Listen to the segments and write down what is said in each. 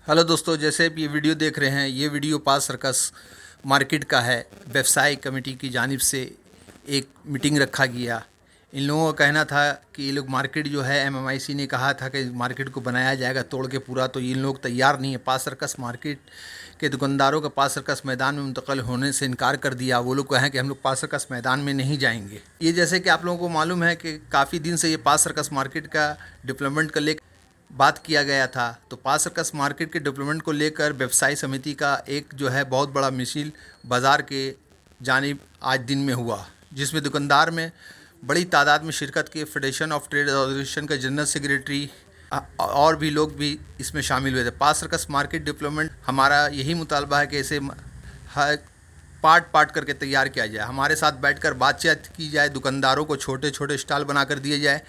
Hello दोस्तों, जैसे आप ये वीडियो देख रहे हैं, ये वीडियो पास सर्कस मार्केट का है। व्यवसाय कमेटी की जानिब से एक मीटिंग रखा गया। इन लोगों का कहना था कि ये लोग मार्केट जो है, एमएमआईसी ने कहा था कि मार्केट को बनाया जाएगा तोड़ के पूरा, तो इन लोग तैयार नहीं है। पास सर्कस मार्केट के दुकानदारों का पास सर्कस मैदान में मुंतकिल होने से इनकार कर दिया। वो लोग कहें कि हम लोग पास सर्कस मैदान में नहीं जाएंगे। ये जैसे कि आप लोगों को मालूम है कि काफ़ी दिन से ये पास सर्कस मार्केट का डेवलपमेंट का लेकर बात किया गया था। तो पास सर्कस मार्केट के डेवलपमेंट को लेकर व्यवसाय समिति का एक जो है बहुत बड़ा मिছিল बाज़ार के जानिब आज दिन में हुआ, जिसमें दुकानदार में बड़ी तादाद में शिरकत की। फेडरेशन ऑफ ट्रेड एसोसिएशन के जनरल सेक्रेटरी और भी लोग भी इसमें शामिल हुए थे। पास सर्कस मार्केट डेवलपमेंट हमारा यही मुतालबा है कि इसे पार्ट करके तैयार किया जाए। हमारे साथ बैठकर बातचीत की जाए, दुकानदारों को छोटे छोटे स्टॉल बनाकर दिए जाए,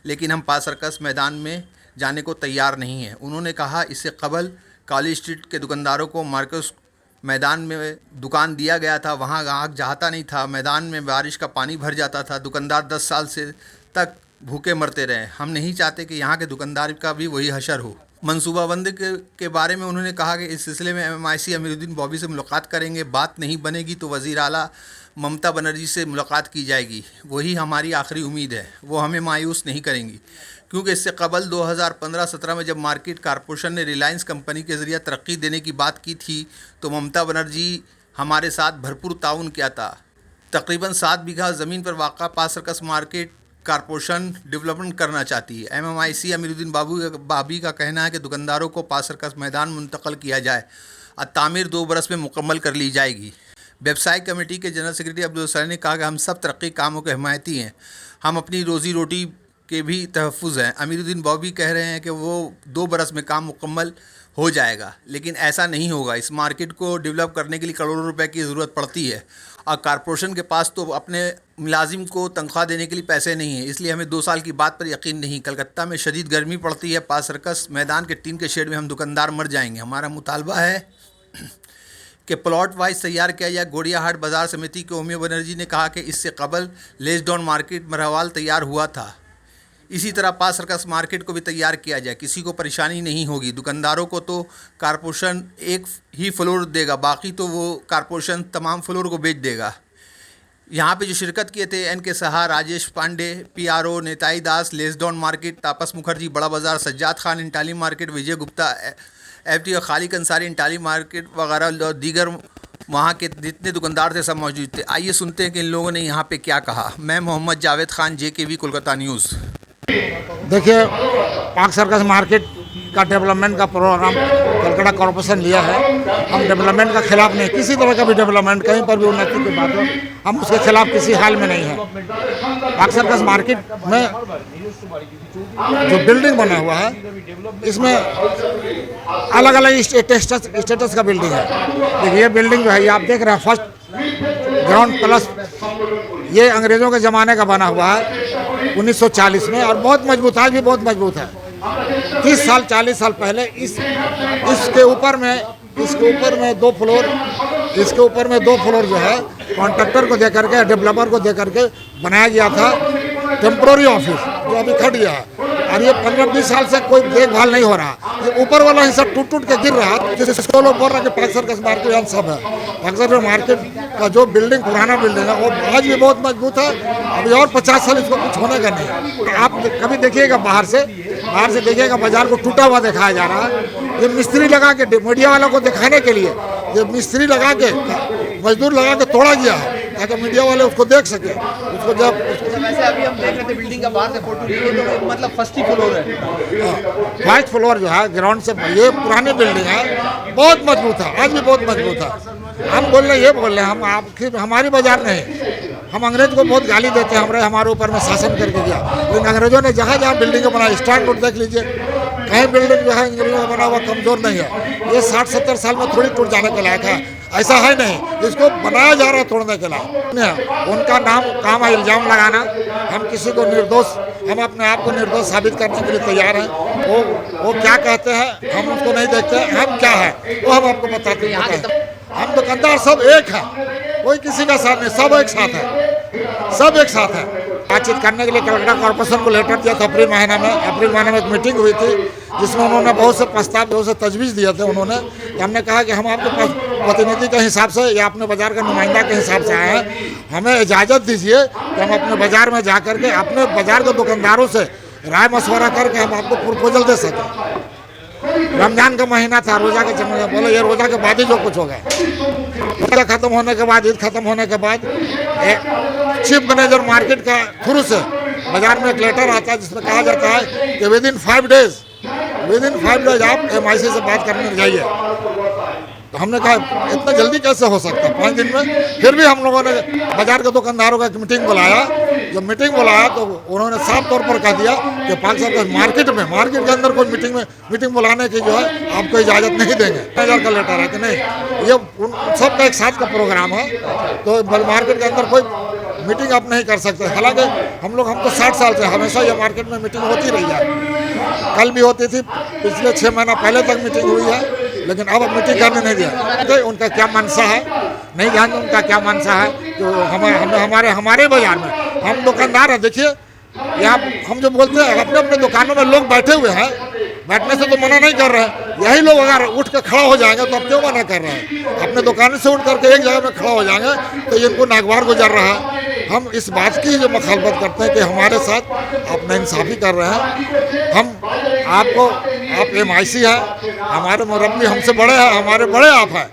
लेकिन हम पास सर्कस मैदान में जाने को तैयार नहीं है। उन्होंने कहा इससे कबल कॉलेज स्ट्रीट के दुकानदारों को मार्केट मैदान में दुकान दिया गया था, वहाँ ग्राहक जाता नहीं था। मैदान में बारिश का पानी भर जाता था, दुकानदार 10 साल से तक भूखे मरते रहे। हम नहीं चाहते कि यहाँ के दुकानदार का भी वही हशर हो। मनसूबाबंदी के बारे में उन्होंने कहा कि इस सिलसिले में एमएमआईसी अमीरुद्दीन बॉबी से मुलाकात करेंगे। बात नहीं बनेगी तो वज़ीर आला ममता बनर्जी से मुलाकात की जाएगी। वही हमारी आखिरी उम्मीद है, वो हमें मायूस नहीं करेंगी। क्योंकि इससे कबल 2015-17 में जब मार्केट कॉरपोरेशन ने रिलायंस कंपनी के ज़रिए तरक्की देने की बात की थी, तो ममता बनर्जी हमारे साथ भरपूर ताउन किया था। तकरीबन 7 बीघा ज़मीन पर वाक़ा पास सर्कस मार्केट कॉरपोरेशन डेवलपमेंट करना चाहती है। एमएमआईसी अमीरुद्दीन बाबी का कहना है कि दुकानदारों को पास सर्कस मैदान मुंतकिल किया जाए और तामीर 2 बरस में मुकम्मल कर ली जाएगी। व्यवसाय कमेटी के जनरल सेक्रेटरी अब्दुल सलाम ने कहा कि हम सब तरक्की कामों के हिमायती हैं, हम अपनी रोज़ी रोटी के भी तहफ़्फ़ुज़ हैं। अमीरुद्दीन बॉबी कह रहे हैं कि वो 2 बरस में काम मुकम्मल हो जाएगा, लेकिन ऐसा नहीं होगा। इस मार्केट को डेवलप करने के लिए करोड़ों रुपए की ज़रूरत पड़ती है और कॉरपोरेशन के पास तो अपने मुलाजिम को तनख्वाह देने के लिए पैसे नहीं है, इसलिए हमें 2 साल की बात पर यकीन नहीं। कलकत्ता में शदीद गर्मी पड़ती है, पास सर्कस मैदान के टीन के शेड में हम दुकानदार मर जाएंगे। हमारा मुतालबा है कि प्लॉट वाइज तैयार किया जाए। गोड़ियाहाट बाज़ार समिति के ओमिया बनर्जी ने कहा कि इससे कबल लेस डाउन मार्केट मरहवाल तैयार हुआ था, इसी तरह पास सर्कस मार्केट को भी तैयार किया जाए। किसी को परेशानी नहीं होगी। दुकानदारों को तो कॉरपोरेशन एक ही फ्लोर देगा, बाकी तो वो कॉरपोरेशन तमाम फ्लोर को बेच देगा। यहाँ पे जो शिरकत किए थे एनके सहा, राजेश पांडे, पीआरओ, नेताई दास, लेसडाउन मार्केट, तापस मुखर्जी बड़ा बाज़ार, सज्जाद खान इंटाली मार्केट, विजय गुप्ता एफटी और खालिक अंसारी इंटाली मार्केट वगैरह और दीगर वहाँ के जितने दुकानदार थे सब मौजूद थे। आइए सुनते हैं कि इन लोगों ने यहाँ पे क्या कहा। मैं मोहम्मद जावेद खान, JKV कोलकाता न्यूज़। देखिए, पाक सर्कस मार्केट का डेवलपमेंट का प्रोग्राम कलकत्ता कॉरपोरेशन लिया है। हम डेवलपमेंट का खिलाफ नहीं, किसी तरह का भी डेवलपमेंट कहीं पर भी उन्नति की बात हो, हम उसके खिलाफ किसी हाल में नहीं है। पाक सर्कस मार्केट में जो बिल्डिंग बना हुआ है, इसमें अलग अलग स्टेटस का बिल्डिंग है। देखिए, ये बिल्डिंग जो है, ये आप देख रहे हैं, फर्स्ट ग्राउंड प्लस, ये अंग्रेज़ों के ज़माने का बना हुआ है 1940 में, और बहुत मजबूत है, आज भी बहुत मजबूत है। 30 साल 40 साल पहले इसके ऊपर में 2 फ्लोर, इसके ऊपर में 2 फ्लोर जो है कॉन्ट्रैक्टर को दे करके, डेवलपर को दे करके बनाया गया था टेम्प्रोरी ऑफिस, जो अभी खट गया है। और ये 15-20 साल से कोई देखभाल नहीं हो रहा। ये ऊपर वाला हिस्सा टूट के गिर रहा है, जिसको लोग बोल रहे हैं कि पाक सर्कस मार्केट हम सब है। पाक सर्कस मार्केट का जो बिल्डिंग, पुराना बिल्डिंग है, वो आज भी बहुत मजबूत है। अभी और 50 साल इसको कुछ होने का नहीं। तो आप कभी देखिएगा बाहर से देखिएगा, बाजार को टूटा हुआ दिखाया जा रहा है। ये मिस्त्री लगा के, मीडिया वालों को दिखाने के लिए ये मिस्त्री लगा के, मजदूर लगा के तोड़ा गया है, ताकि मीडिया वाले उसको देख सके। उसको जब वैसे अभी हम देख रहे थे बिल्डिंग का बाहर से फोटो लिए, तो मतलब फर्स्ट ही फ्लोर है। फर्स्ट फ्लोर जो है ग्राउंड से, ये पुरानी बिल्डिंग है, बहुत मजबूत है, आज भी बहुत मजबूत है। हम बोल रहे, ये बोल रहे हैं, हम आपकी हमारी बाजार नहीं। हम अंग्रेज को बहुत गाली देते हैं, हमारे ऊपर में शासन करके दिया, लेकिन अंग्रेजों ने जहाँ जहाँ बिल्डिंग बनाई, स्टैंड रोड देख लीजिए, कहीं बिल्डिंग जो है अंग्रेजों का बना हुआ कमज़ोर नहीं है। ये 60-70 साल में थोड़ी टूट जाने के लायक है, ऐसा है नहीं। इसको बनाया जा रहा है तोड़ने के लायक। उनका काम है इल्ज़ाम लगाना। हम किसी को निर्दोष, हम अपने आप को निर्दोष साबित करने के लिए तैयार हैं। वो क्या कहते हैं हम उसको नहीं देखते, हम क्या है वो हम आपको बताते हैं। हम दुकानदार सब एक हैं, कोई किसी का साथ नहीं, सब एक साथ है, सब एक साथ है। बातचीत करने के लिए कलकत्ता कॉर्पोरेशन को लेटर दिया था अप्रैल महीने में एक मीटिंग हुई थी जिसमें उन्होंने बहुत से प्रस्ताव, बहुत से तजवीज़ दिए थे उन्होंने। तो हमने कहा कि हम आपके प्रतिनिधि के हिसाब से या अपने बाज़ार के नुमाइंदा के हिसाब से आए हैं, हमें इजाज़त दीजिए कि हम अपने बाज़ार में जा कर के अपने बाज़ार के दुकानदारों से राय मशवरा करके हम आपको प्रपोजल दे सकें। रमज़ान का महीना था, रोज़ा के समय बोले ये रोज़ा के बाद ही जो कुछ होगा। रोज़ा ख़त्म होने के बाद, ईद ख़त्म होने के बाद चीफ मैनेजर मार्केट का थ्रू से बाज़ार में एक लेटर आता है जिसमें कहा जाता है कि विद इन 5 डेज आप MIC से बात करने जाइए। तो हमने कहा इतना जल्दी कैसे हो सकता है 5 दिन में। फिर भी हम लोगों ने बाज़ार के दुकानदारों का एक मीटिंग बुलाया। जब मीटिंग बुलाया तो उन्होंने साफ तौर पर कह दिया कि पाकिस्तान के मार्केट के अंदर कोई मीटिंग बुलाने की जो है आपको इजाज़त नहीं देंगे। मैनेजर का लेटर है कि नहीं, ये उन सबका एक साथ का प्रोग्राम है, तो मार्केट के अंदर कोई मीटिंग आप नहीं कर सकते। हालांकि हम तो 60 साल से हमेशा ये मार्केट में मीटिंग होती रही है। कल भी होती थी, पिछले 6 महीना पहले तक मीटिंग हुई है, लेकिन अब मीटिंग करने नहीं दिया। तो उनका क्या मंशा है नहीं जानते, उनका क्या मंशा है। तो हमारे बाजार में हम दुकानदार हैं, देखिए यहाँ हम जो बोलते हैं अपने अपने दुकानों में लोग बैठे हुए हैं, बैठने से तो मना नहीं कर रहे हैं। यही लोग अगर उठ कर खड़ा हो जाएंगे तो अब क्यों मना कर रहे हैं। अपने दुकान से उठ करके एक जगह में खड़ा हो जाएंगे तो इनको नागवार गुजर रहा है। हम इस बात की जो मुखालफत करते हैं कि हमारे साथ आप नाइंसाफ़ी कर रहे हैं। आप MIC है, हमारे मुरब्बी हमसे बड़े हैं, हमारे बड़े आप हैं।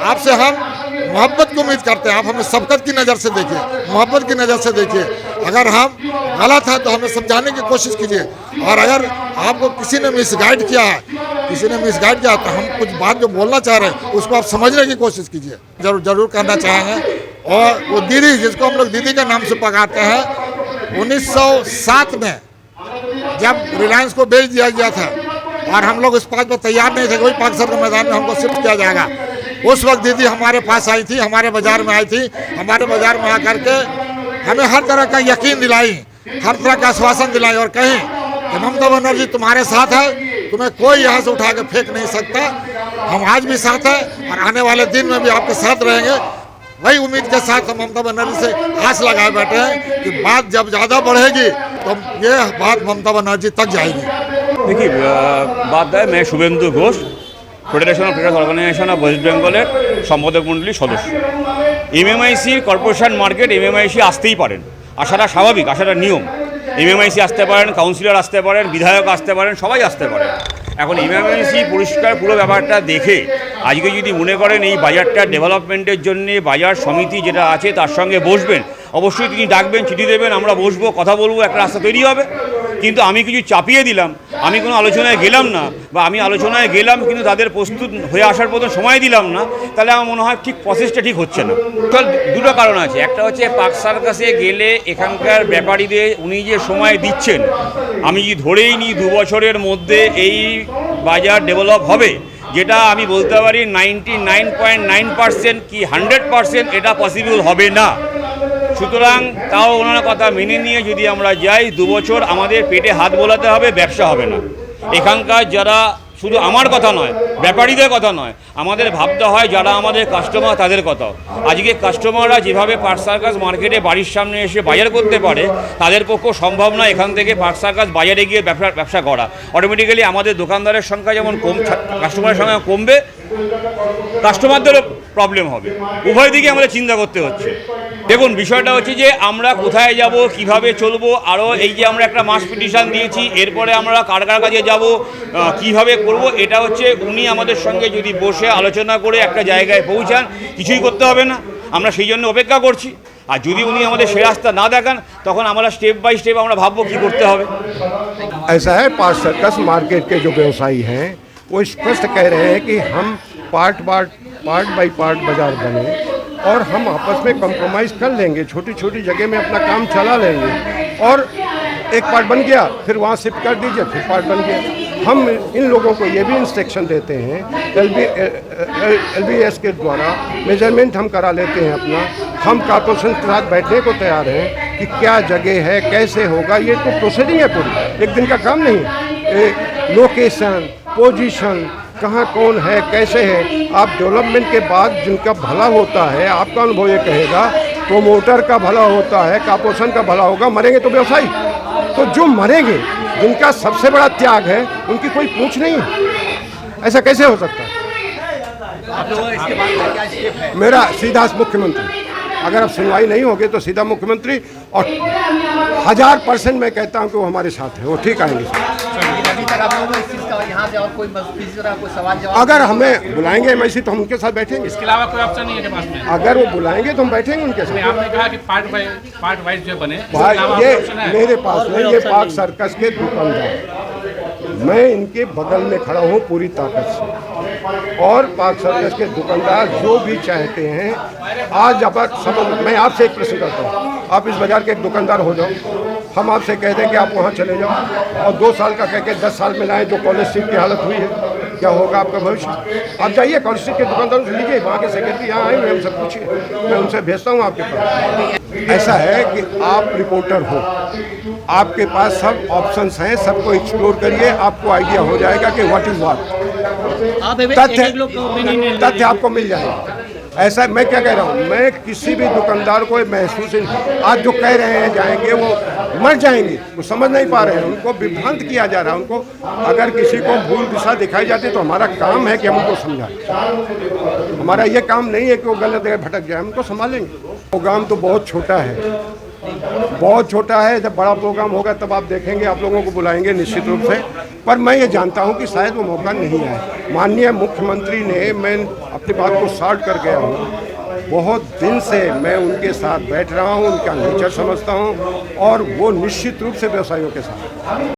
आपसे हम मोहब्बत की उम्मीद करते हैं। आप हमें सबकत की नज़र से देखिए, मोहब्बत की नज़र से देखिए। अगर हम गलत हैं तो हमें समझाने की कोशिश कीजिए, और अगर आपको किसी ने मिसगाइड किया है तो हम कुछ बात जो बोलना चाह रहे हैं उसको आप समझने की कोशिश कीजिए। जरूर करना चाहेंगे। और वो दीदी जिसको हम लोग दीदी के नाम से पकाते हैं, 1907 में जब रिलायंस को बेच दिया गया था और हम लोग इस बात पर तैयार नहीं थे कि वही पाकिस्तान के मैदान में हमको शिफ्ट किया जाएगा, उस वक्त दीदी हमारे पास आई थी, हमारे बाज़ार में आई थी। हमारे बाज़ार में आकर के हमें हर तरह का यकीन दिलाई, हर तरह का आश्वासन दिलाई और कहीं कि ममता बनर्जी तुम्हारे साथ है, तुम्हें कोई यहाँ से उठा के फेंक नहीं सकता। हम आज भी साथ हैं और आने वाले दिन में भी आपके साथ रहेंगे। वही उम्मीद के साथ हम ममता बनर्जी से आस लगाए बैठे हैं कि बात जब ज़्यादा बढ़ेगी तो ये बात ममता बनर्जी तक जाएगी। देखिए बात है, मैं Shubhendu Ghosh, federation of traders organisation of west বেঙ্গলের সম্পাদক মণ্ডলীর সদস্য। MMIC কর্পোরেশন মার্কেট MMIC আসতেই পারেন, আসাটা স্বাভাবিক, আসাটা নিয়ম। MMIC আসতে পারেন, কাউন্সিলর আসতে পারেন, বিধায়ক আসতে পারেন, সবাই আসতে পারেন। এখন MMIC পরিষ্কার পুরো ব্যাপারটা দেখে আজকে যদি মনে করেন এই বাজারটা ডেভেলপমেন্টের জন্য বাজার সমিতি যেটা আছে তার সঙ্গে বসবেন, অবশ্যই তিনি ডাকবেন, চিঠি দেবেন, আমরা বসবো, কথা বলবো, একটা রাস্তা তৈরি হবে। কিন্তু আমি কিছু চাপিয়ে দিলাম, আমি কোনো আলোচনায় গেলাম না, বা আমি আলোচনায় গেলাম কিন্তু তাদের প্রস্তুত হয়ে আসার মতন সময় দিলাম না, তাহলে আমার মনে হয় ঠিক প্রসেসটা ঠিক হচ্ছে না। দুটো কারণ আছে। একটা হচ্ছে পার্ক সার্কাসে গেলে এখানকার ব্যাপারীদের উনি যে সময় দিচ্ছেন, আমি যদি ধরেই নিই 2 বছরের মধ্যে এই বাজার ডেভেলপ হবে, যেটা আমি বলতে পারি 99.9% কি 100% এটা পসিবল হবে না। সুতরাং তাও ওনার কথা মেনে নিয়ে যদি আমরা যাই, 2 বছর আমাদের পেটে হাত বোলাতে হবে, ব্যবসা হবে না। এখানকার যারা, শুধু আমার কথা নয়, ব্যাপারীদের কথা নয়, আমাদের ভাবতে হয় যারা আমাদের কাস্টমার তাদের কথা। আজকে কাস্টমাররা যেভাবে পার্ক সার্কাস মার্কেটে বাড়ির সামনে এসে বাজার করতে পারে, তাদের পক্ষে সম্ভব নয় এখান থেকে পার্ক সার্কাস বাজারে গিয়ে ব্যবসা করা। অটোমেটিক্যালি আমাদের দোকানদারের সংখ্যা যেমন কাস্টমারের সংখ্যা কমবে, কাস্টমারদেরও প্রবলেম হবে। উভয় দিকে আমাদের চিন্তা করতে হচ্ছে। দেখুন বিষয়টা হচ্ছে যে আমরা কোথায় যাব, কিভাবে চলবো, আরও এই যে আমরা একটা মাস পিটিশন দিয়েছি, এরপরে আমরা কার কাছে যাব, কিভাবে করব, এটা হচ্ছে উনি আমাদের সঙ্গে যদি বসে আলোচনা করে একটা জায়গায় পৌঁছান, কিছুই করতে হবে না। আমরা সেই জন্য অপেক্ষা করছি। আর যদি উনি আমাদের সে রাস্তা না দেখান, তখন আমরা স্টেপ বাই স্টেপ আমরা ভাববো কী করতে হবে। ऐसा है, पार्क सर्कस मार्केट के जो व्यवसायी हैं वो स्पष्ट कह रहे हैं कि हम पार्ट बाई पार्ट बाजार बने और हम आपस में कंप्रोमाइज़ कर लेंगे, छोटी छोटी जगह में अपना काम चला लेंगे। और एक पार्ट बन गया, फिर वहाँ शिफ्ट कर दीजिए, फिर पार्ट बन गया। हम इन लोगों को ये भी इंस्ट्रक्शन देते हैं, LBS के द्वारा मेजरमेंट हम करा लेते हैं अपना। हम कॉर्पोरेशन के साथ बैठने को तैयार हैं कि क्या जगह है, कैसे होगा, ये तो प्रोसीडिंग है पूरी, एक दिन का काम नहीं है। लोकेशन, पोजीशन, कहाँ कौन है, कैसे है, आप डेवलपमेंट के बाद जिनका भला होता है, आपका अनुभव ये कहेगा प्रोमोटर का भला होता है, कॉर्पोरेशन का भला होगा, मरेंगे तो व्यवसायी। तो जो मरेंगे, जिनका सबसे बड़ा त्याग है, उनकी कोई पूछ नहीं है। ऐसा कैसे हो सकता है? आप लोगों इसके बाद में क्या स्टेप है? मेरा सीधा मुख्यमंत्री, अगर अब सुनवाई नहीं होगी तो सीधा मुख्यमंत्री, और 1000% मैं कहता हूं कि वो हमारे साथ है, वो ठीक आएंगे। अभी तक आप लोगों को इस चीज़ का यहाँ से और कोई किसी तरह कोई सवाल जवाब? अगर हमें बुलाएंगे एमआईसी तो हम उनके साथ बैठेंगे। इसके अलावा कोई ऑप्शन नहीं है पास में? अगर वो बुलाएंगे तो हम बैठेंगे उनके साथ। आपने कहा कि पार्ट वाइज जो बने, भाई ये मेरे पास नहीं, ये पाक सर्कस के दुकानदार, मैं इनके बगल में खड़ा हूँ पूरी ताकत से, और पाक सर्कस के दुकानदार जो भी चाहते हैं, आज अब मैं आपसे एक प्रश्न करता हूँ, आप इस बाजार के एक दुकानदार हो जाओ, हम आपसे कह दें कि आप वहाँ चले जाओ और 2 साल का कह के 10 साल में लाएं, जो कॉलेज स्ट्रीट की हालत हुई है, क्या होगा आपका भविष्य? आप जाइए कॉलेज स्ट्रीट के दुकानदारों से लीजिए, वहाँ के सेक्रेटरी यहाँ आए हुए हमसे पूछिए, मैं उनसे भेजता हूँ आपके पास। ऐसा है कि आप रिपोर्टर हो, आपके पास सब ऑप्शंस हैं, सबको एक्सप्लोर करिए, आपको आइडिया हो जाएगा कि व्हाट इज व्हाट। तथ्य आपको मिल जाएगा। ऐसा मैं क्या कह रहा हूँ, मैं किसी भी दुकानदार को महसूस नहीं, आज जो कह रहे हैं जाएंगे वो मर जाएंगे, वो समझ नहीं पा रहे हैं, उनको विभ्रांत किया जा रहा है। उनको अगर किसी को भूल दिशा दिखाई जाती है तो हमारा काम है कि हम उनको समझाएं। हमारा ये काम नहीं है कि वो गलत जगह भटक जाए, हम उनको संभालेंगे। प्रोग्राम तो बहुत छोटा है, बहुत छोटा है। जब बड़ा प्रोग्राम होगा तब आप देखेंगे, आप लोगों को बुलाएंगे निश्चित रूप से। पर मैं ये जानता हूँ कि शायद वो मौका नहीं आए। माननीय मुख्यमंत्री ने, मैं अपनी बात को शॉर्ट कर गया हूँ, बहुत दिन से मैं उनके साथ बैठ रहा हूँ, उनका नेचर समझता हूँ, और वो निश्चित रूप से व्यवसायियों के साथ